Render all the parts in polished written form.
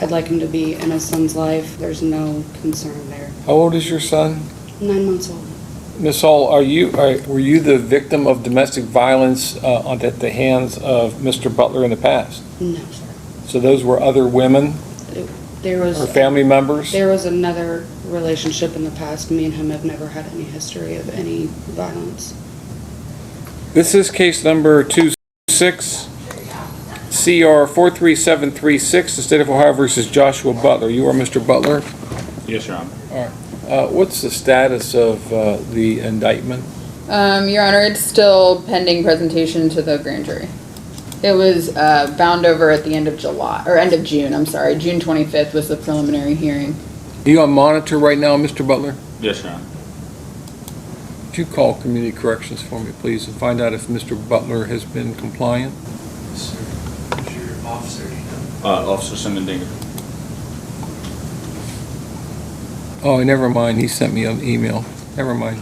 I'd like him to be in his son's life. There's no concern there. How old is your son? 9 months old. Ms. Hall, were you the victim of domestic violence at the hands of Mr. Butler in the past? No, sir. So those were other women There was or family members? There was another relationship in the past. Me and him have never had any history of any violence. This is case number 26 CR 43736, the State of Ohio versus Joshua Butler. You are Mr. Butler? Yes, Your Honor. All right. What's the status of the indictment? Your Honor, it's still pending presentation to the grand jury. It was bound over at the end of June, I'm sorry. June 25th was the preliminary hearing. Are you on monitor right now, Mr. Butler? Yes, Your Honor. Would you call Community Corrections for me, please, and find out if Mr. Butler has been compliant? Yes, sir. Who's your officer, do you know? Officer Simondinger. Oh, never mind. He sent me an email. Never mind.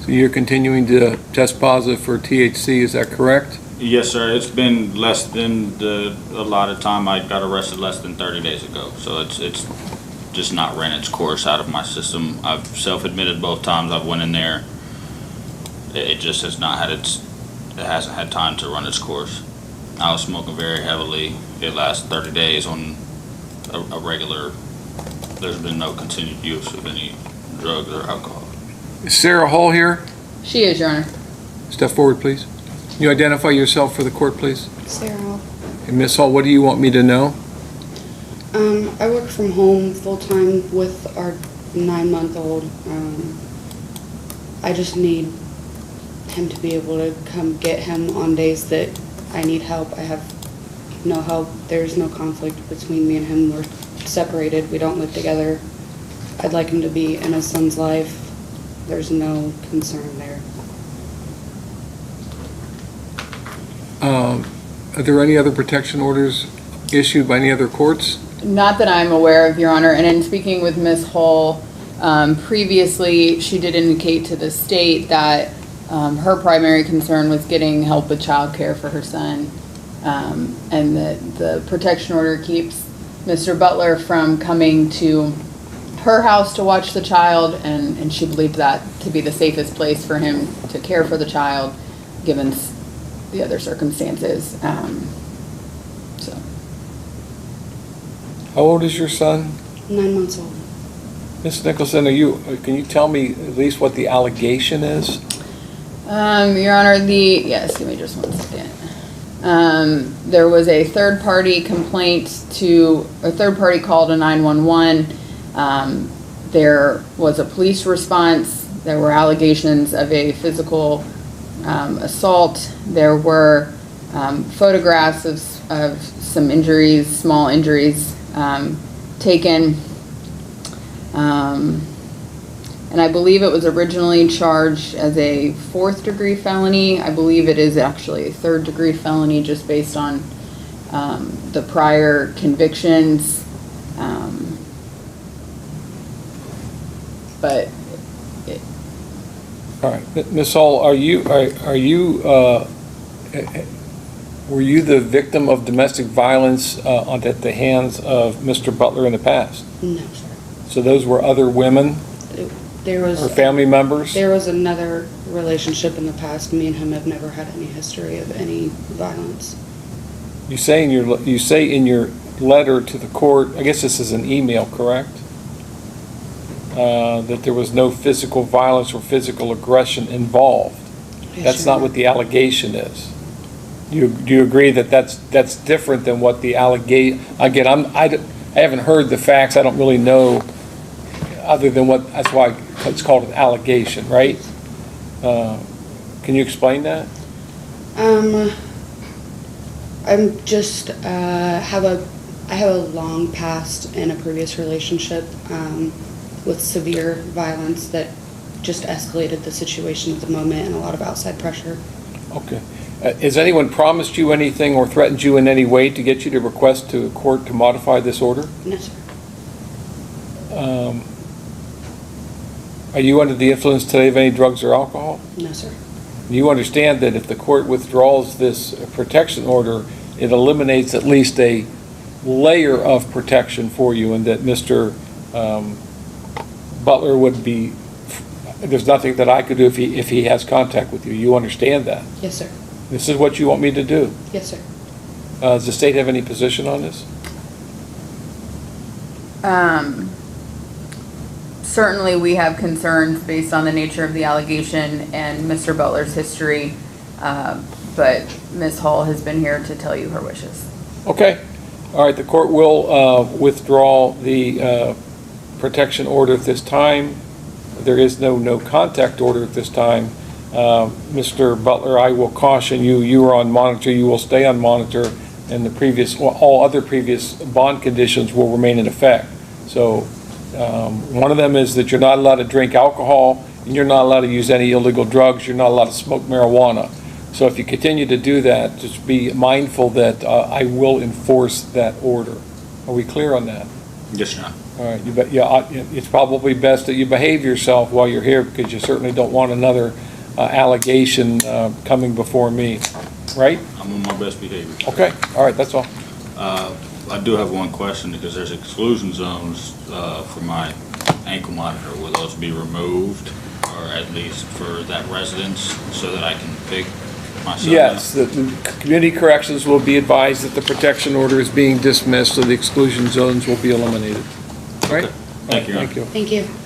So you're continuing to test positive for THC, is that correct? Yes, sir. It's been less than the allotted time. I got arrested less than 30 days ago. So it's just not ran its course out of my system. I've self-admitted both times I've went in there. It just has not had it hasn't had time to run its course. I was smoking very heavily the last 30 days on a regular. There's been no continued use of any drugs or alcohol. Is Sarah Hall here? She is, Your Honor. Step forward, please. Can you identify yourself for the court, please? Sarah. And Ms. Hall, what do you want me to know? I work from home full-time with our 9-month-old. I just need him to be able to come get him on days that I need help. I have no help. There's no conflict between me and him. We're separated. We don't live together. I'd like him to be in his son's life. There's no concern there. Are there any other protection orders issued by any other courts? Not that I'm aware of, Your Honor. And in speaking with Ms. Hull, previously she did indicate to the state that her primary concern was getting help with childcare for her son, and that the protection order keeps Mr. Butler from coming to her house to watch the child, and she believed that to be the safest place for him to care for the child, given the other circumstances. So. How old is your son? 9 months old. Ms. Nicholson, can you tell me at least what the allegation is? Your Honor, yes, give me just 1 second. There was a third-party complaint a third-party call to 911. There was a police response. There were allegations of a physical assault. There were photographs of some injuries, small injuries taken. And I believe it was originally charged as a 4th-degree felony. I believe it is actually a 3rd-degree felony just based on the prior convictions. But All right, Ms. Hall, were you the victim of domestic violence at the hands of Mr. Butler in the past? No, sir. So those were other women There was or family members? There was another relationship in the past. Me and him have never had any history of any violence. You say in your letter to the court, I guess this is an email, correct? That there was no physical violence or physical aggression involved. That's not what the allegation is. Do you agree that that's different than what the allegation? Again, I haven't heard the facts. I don't really know, other than that's why it's called an allegation, right? Can you explain that? I'm just I have a long past in a previous relationship with severe violence that just escalated the situation at the moment and a lot of outside pressure. Okay. Has anyone promised you anything or threatened you in any way to get you to request to the court to modify this order? No, sir. Are you under the influence today of any drugs or alcohol? No, sir. You understand that if the court withdraws this protection order, it eliminates at least a layer of protection for you, and that Mr. Butler would be, there's nothing that I could do if he has contact with you. You understand that? Yes, sir. This is what you want me to do. Yes, sir. Does the state have any position on this? Certainly, we have concerns based on the nature of the allegation and Mr. Butler's history, but Ms. Hall has been here to tell you her wishes. Okay. All right, the court will withdraw the protection order at this time. There is no contact order at this time. Mr. Butler, I will caution you, you are on monitor, you will stay on monitor, and all other previous bond conditions will remain in effect. So one of them is that you're not allowed to drink alcohol, and you're not allowed to use any illegal drugs, you're not allowed to smoke marijuana. So if you continue to do that, just be mindful that I will enforce that order. Are we clear on that? Yes, Your Honor. All right, it's probably best that you behave yourself while you're here, because you certainly don't want another allegation coming before me, right? I'm on my best behavior. Okay, all right, that's all. I do have one question, because there's exclusion zones for my ankle monitor. Will those be removed, or at least for that residence, so that I can pick my son up? Yes, the community corrections will be advised that the protection order is being dismissed, so the exclusion zones will be eliminated. All right? Okay. Thank you, Your Honor. Thank you. Thank you.